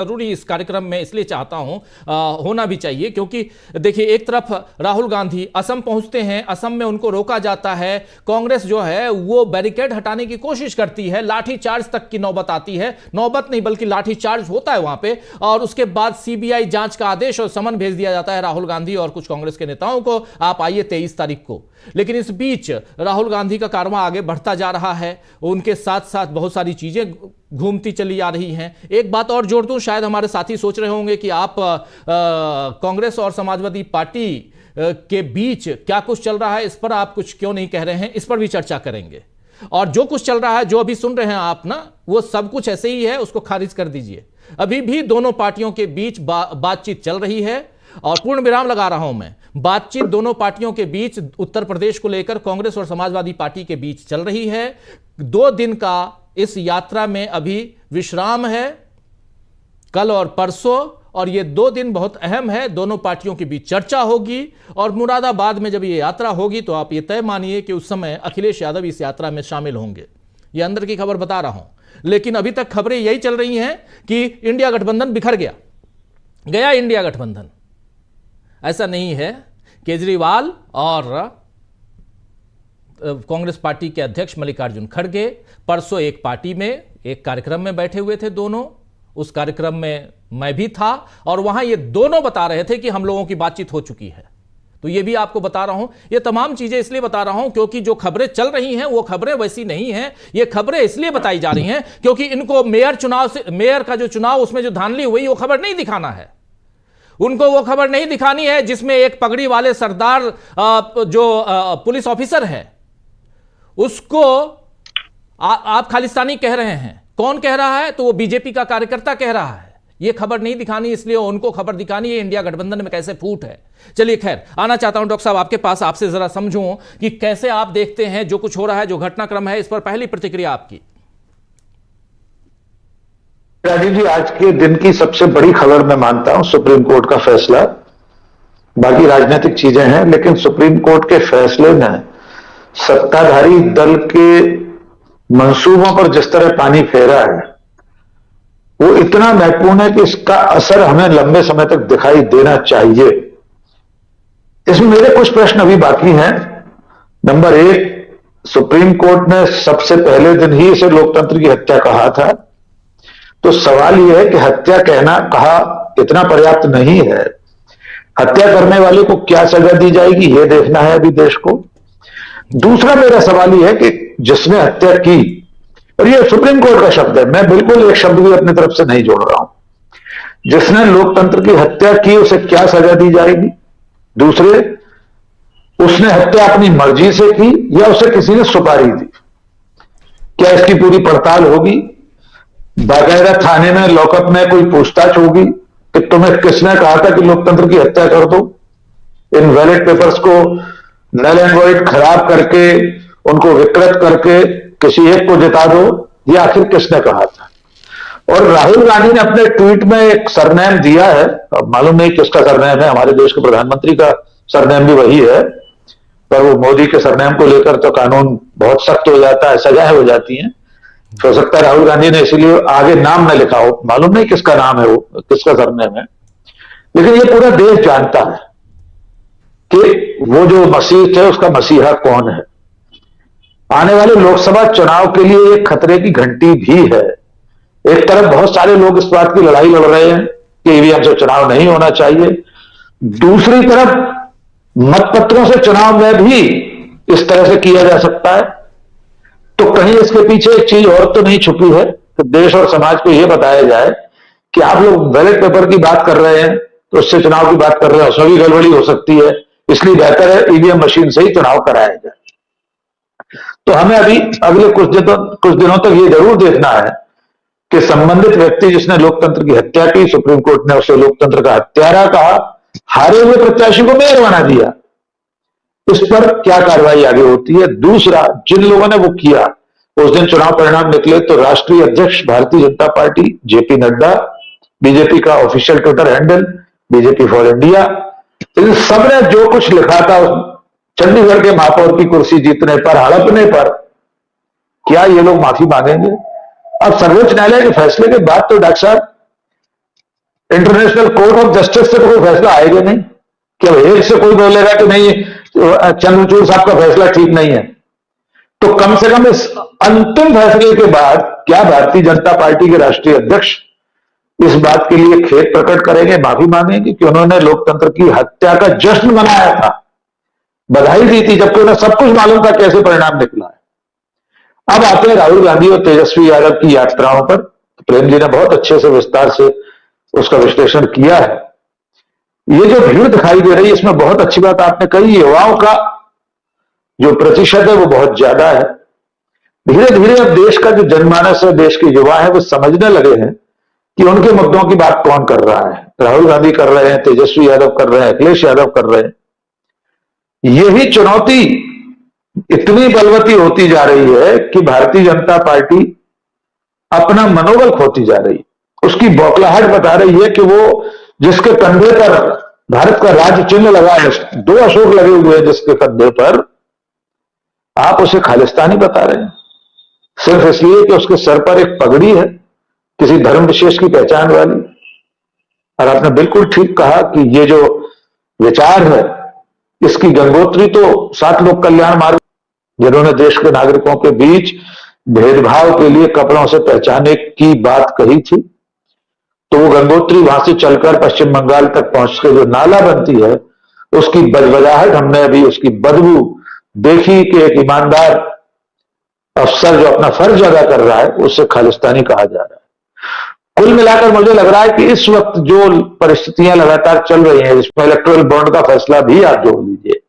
जरूरी इस कार्यक्रम में इसलिए चाहता हूं, होना भी चाहिए, क्योंकि देखिए एक तरफ राहुल गांधी असम पहुंचते हैं, असम में उनको रोका जाता है, कांग्रेस जो है वो बैरिकेड हटाने की कोशिश करती है, लाठी चार्ज तक की नौबत आती है, नौबत नहीं बल्कि लाठी चार्ज होता है वहां पे, और उसके बाद सीबीआई जांच का आदेश और समन भेज दिया जाता है राहुल गांधी और कुछ कांग्रेस के नेताओं को, आप आइए 23 तारीख को। लेकिन इस बीच राहुल गांधी का कारवां आगे बढ़ता जा रहा है, उनके साथ साथ बहुत सारी चीजें घूमती चली आ रही हैं। एक बात और जोड़ दूं, शायद हमारे साथी सोच रहे होंगे कि आप कांग्रेस और समाजवादी पार्टी के बीच क्या कुछ चल रहा है, इस पर आप कुछ क्यों नहीं कह रहे हैं, इस पर भी चर्चा करेंगे। और जो कुछ चल रहा है, जो अभी सुन रहे हैं आप ना, वो सब कुछ ऐसे ही है, उसको खारिज कर दीजिए। अभी भी दोनों पार्टियों के बीच बातचीत चल रही है, और पूर्ण विराम लगा रहा हूं मैं, बातचीत दोनों पार्टियों के बीच उत्तर प्रदेश को लेकर कांग्रेस और समाजवादी पार्टी के बीच चल रही है। 2 दिन का इस यात्रा में अभी विश्राम है, कल और परसों, और ये 2 दिन बहुत अहम है, दोनों पार्टियों के बीच चर्चा होगी, और मुरादाबाद में जब ये यात्रा होगी तो आप ये तय मानिए कि उस समय अखिलेश यादव इस यात्रा में शामिल होंगे। ये अंदर की खबर बता रहा हूं, लेकिन अभी तक खबरें यही चल रही हैं कि इंडिया गठबंधन बिखर गया इंडिया गठबंधन। ऐसा नहीं है। केजरीवाल और कांग्रेस पार्टी के अध्यक्ष मल्लिकार्जुन खड़गे परसों एक पार्टी में, एक कार्यक्रम में बैठे हुए थे दोनों। उस कार्यक्रम में मैं भी था, और वहां ये दोनों बता रहे थे कि हम लोगों की बातचीत हो चुकी है। तो ये भी आपको बता रहा हूं, ये तमाम चीजें इसलिए बता रहा हूं क्योंकि जो खबरें चल रही हैं वो खबरें वैसी नहीं हैं। ये खबरें इसलिए बताई जा रही हैं क्योंकि इनको मेयर का जो चुनाव, उसमें जो धांधली हुई, वो खबर नहीं दिखाना है। उनको वो खबर नहीं दिखानी है जिसमें एक पगड़ी वाले सरदार जो पुलिस ऑफिसर है, उसको आप खालिस्तानी कह रहे हैं। कौन कह रहा है? तो वो बीजेपी का कार्यकर्ता कह रहा है। ये खबर नहीं दिखानी, इसलिए उनको खबर दिखानी है इंडिया गठबंधन में कैसे फूट है। चलिए खैर, आना चाहता हूं डॉक्टर साहब आपके पास, आपसे जरा समझूं कि कैसे आप देखते हैं जो कुछ हो रहा है, जो घटनाक्रम है, इस पर पहली प्रतिक्रिया आपकी। राजीव जी, आज के दिन की सबसे बड़ी खबर मैं मानता हूं सुप्रीम कोर्ट का फैसला। बाकी राजनीतिक चीजें हैं, लेकिन सुप्रीम कोर्ट के फैसले ने सत्ताधारी दल के मंसूबों पर जिस तरह पानी फेरा है, वो इतना महत्वपूर्ण है कि इसका असर हमें लंबे समय तक दिखाई देना चाहिए। इसमें मेरे कुछ प्रश्न अभी बाकी हैं। नंबर 1, सुप्रीम कोर्ट ने सबसे पहले दिन ही इसे लोकतंत्र की हत्या कहा था। तो सवाल यह है कि हत्या कहा इतना पर्याप्त नहीं है। हत्या करने वाले को क्या सजा दी जाएगी, यह देखना है अभी देश को। दूसरा मेरा सवाल यह है कि जिसने हत्या की, और यह सुप्रीम कोर्ट का शब्द है, मैं बिल्कुल एक शब्द भी अपनी तरफ से नहीं जोड़ रहा हूं, जिसने लोकतंत्र की हत्या की उसे क्या सजा दी जाएगी। दूसरे, उसने हत्या अपनी मर्जी से की या उसे किसी ने सुपारी दी, क्या इसकी पूरी पड़ताल होगी? बाकायदा थाने में, लॉकअप में कोई पूछताछ होगी कि तुम्हें किसने कहा था कि लोकतंत्र की हत्या कर दो? इन बैलेट पेपर्स को नल एंड वॉइड खराब करके, उनको विकृत करके किसी एक को जिता दो, ये आखिर किसने कहा था? और राहुल गांधी ने अपने ट्वीट में एक सरनेम दिया है, अब मालूम नहीं किसका सरनेम है, हमारे देश के प्रधानमंत्री का सरनेम भी वही है, पर वो मोदी के सरनेम को लेकर तो कानून बहुत सख्त हो जाता है, सजाएं हो जाती हैं। हो सकता है राहुल गांधी ने इसीलिए आगे नाम न लिखा हो, मालूम नहीं किसका नाम है, वो किसका सरनेम है। लेकिन ये पूरा देश जानता है कि वो जो मसीह थे उसका मसीहा कौन है। आने वाले लोकसभा चुनाव के लिए एक खतरे की घंटी भी है। एक तरफ बहुत सारे लोग इस बात की लड़ाई लड़ रहे हैं कि ईवीएम से चुनाव नहीं होना चाहिए, दूसरी तरफ मतपत्रों से चुनाव में भी इस तरह से किया जा सकता है। तो कहीं इसके पीछे एक चीज और तो नहीं छुपी है कि देश और समाज को यह बताया जाए कि आप लोग बैलेट पेपर की बात कर रहे हैं तो उससे चुनाव की बात कर रहे हैं, उसमें भी गड़बड़ी हो सकती है, इसलिए बेहतर है ईवीएम मशीन से ही चुनाव कराया जाए। तो हमें अभी अगले कुछ दिनों तक ये जरूर देखना है कि संबंधित व्यक्ति जिसने लोकतंत्र की हत्या की, सुप्रीम कोर्ट ने उसे लोकतंत्र का हत्यारा कहा, हारे हुए प्रत्याशी को मेयर बना दिया, इस पर क्या कार्रवाई आगे होती है। दूसरा, जिन लोगों ने वो किया, उस दिन चुनाव परिणाम निकले तो राष्ट्रीय अध्यक्ष Bharatiya Janata party J P Nadda, BJP का official twitter handle BJP for India, इन सबने जो कुछ लिखा था चंडीगढ़ के महापौर की कुर्सी जीतने पर, हड़पने पर, क्या ये लोग माफी मांगेंगे? अब सर्वोच्च न्यायालय के फैसले के बाद तो डॉक्टर साहब इंटरनेशनल कोर्ट ऑफ जस्टिस से तो कोई फैसला आएगा नहीं कि अब एक से कोई बोलेगा कि नहीं चंद्रचूड़ साहब का फैसला ठीक नहीं है। तो कम से कम इस अंतिम फैसले के बाद क्या भारतीय जनता पार्टी के राष्ट्रीय अध्यक्ष इस बात के लिए खेद प्रकट करेंगे, माफी मांगेंगे कि उन्होंने लोकतंत्र की हत्या का जश्न मनाया था, बधाई दी थी, जबकि उन्हें सब कुछ मालूम था कैसे परिणाम निकला है। अब आते हैं राहुल गांधी और तेजस्वी यादव की यात्राओं पर। प्रेम जी ने बहुत अच्छे से विस्तार से उसका विश्लेषण किया है। ये जो भीड़ दिखाई दे रही है, इसमें बहुत अच्छी बात आपने कही, युवाओं का जो प्रतिशत है वो बहुत ज्यादा है। धीरे धीरे अब देश का जो जनमानस है, देश के युवा है, वो समझने लगे हैं कि उनके मुद्दों की बात कौन कर रहा है। राहुल गांधी कर रहे हैं, तेजस्वी यादव कर रहे हैं, अखिलेश यादव कर रहे हैं। यही चुनौती इतनी बलवती होती जा रही है कि भारतीय जनता पार्टी अपना मनोबल खोती जा रही है। उसकी बौखलाहट बता रही है कि वो जिसके कंधे पर भारत का राज्य चिन्ह लगा है, 2 अशोक लगे हुए हैं जिसके कंधे पर, आप उसे खालिस्तानी बता रहे हैं सिर्फ इसलिए कि उसके सर पर एक पगड़ी है किसी धर्म विशेष की पहचान वाली। और आपने बिल्कुल ठीक कहा कि ये जो विचार है, इसकी गंगोत्री तो 7 लोक कल्याण मार्ग, जिन्होंने देश के नागरिकों के बीच भेदभाव के लिए कपड़ों से पहचाने की बात कही थी, तो वो गंगोत्री वहां से चलकर पश्चिम बंगाल तक पहुंच के जो नाला बनती है, उसकी बजबजाहट, हमने अभी उसकी बदबू देखी कि एक ईमानदार अफसर जो अपना फर्ज अदा कर रहा है उससे खालिस्तानी कहा जा रहा है। कुल मिलाकर मुझे लग रहा है कि इस वक्त जो परिस्थितियां लगातार चल रही हैं, जिसमें इलेक्टोरल बॉन्ड का फैसला भी आप जोड़ लीजिए,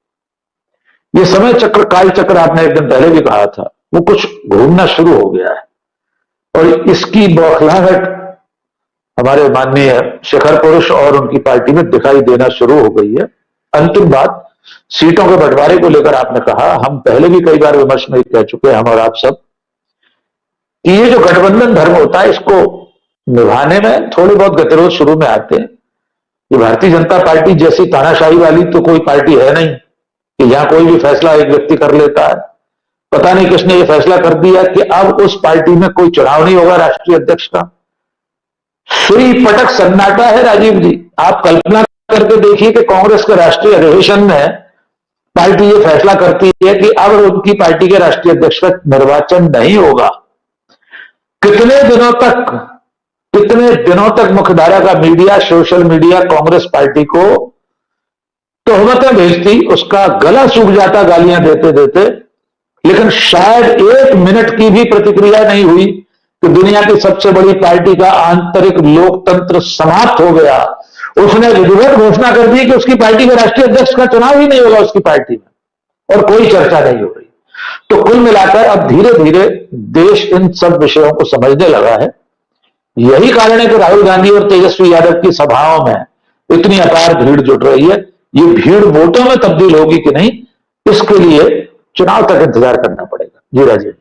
ये समय चक्र, काल चक्र, आपने एक दिन पहले भी कहा था, वो कुछ घूमना शुरू हो गया है। और इसकी बौखलाहट हमारे माननीय शिखर पुरुष और उनकी पार्टी में दिखाई देना शुरू हो गई है। अंतिम बात, सीटों के बंटवारे को लेकर आपने कहा, हम पहले भी कई बार विमर्श में कह चुके हैं, हम और आप सब, कि ये जो गठबंधन धर्म होता है, इसको निभाने में थोड़े बहुत गतिरोध शुरू में आते हैं। ये भारतीय जनता पार्टी जैसी तानाशाही वाली तो कोई पार्टी है नहीं कि यहां कोई भी फैसला एक व्यक्ति कर लेता है। पता नहीं किसने ये फैसला कर दिया कि अब उस पार्टी में कोई चुनाव नहीं होगा राष्ट्रीय अध्यक्ष का। सुई पटक सन्नाटा है राजीव जी। आप कल्पना करके देखिए कि कांग्रेस के राष्ट्रीय अधिवेशन में पार्टी ये फैसला करती है कि अब उनकी पार्टी के राष्ट्रीय अध्यक्ष का निर्वाचन नहीं होगा। कितने दिनों तक मुख्यधारा का media, social media Congress party को तोहमतें भेजती, उसका गला सूख जाता गालियां देते देते, लेकिन शायद 1 मिनट की भी प्रतिक्रिया नहीं हुई कि दुनिया की सबसे बड़ी पार्टी का आंतरिक लोकतंत्र समाप्त हो गया। उसने विधिवत घोषणा कर दी कि उसकी पार्टी के राष्ट्रीय अध्यक्ष का चुनाव ही नहीं होगा उसकी पार्टी में, और कोई चर्चा नहीं हो रही। तो कुल मिलाकर अब धीरे धीरे देश इन सब विषयों को समझने लगा है। यही कारण है कि राहुल गांधी और तेजस्वी यादव की सभाओं में इतनी अपार भीड़ जुट रही है। ये भीड़ वोटों में तब्दील होगी कि नहीं, इसके लिए चुनाव तक इंतजार करना पड़ेगा। जी राजीव।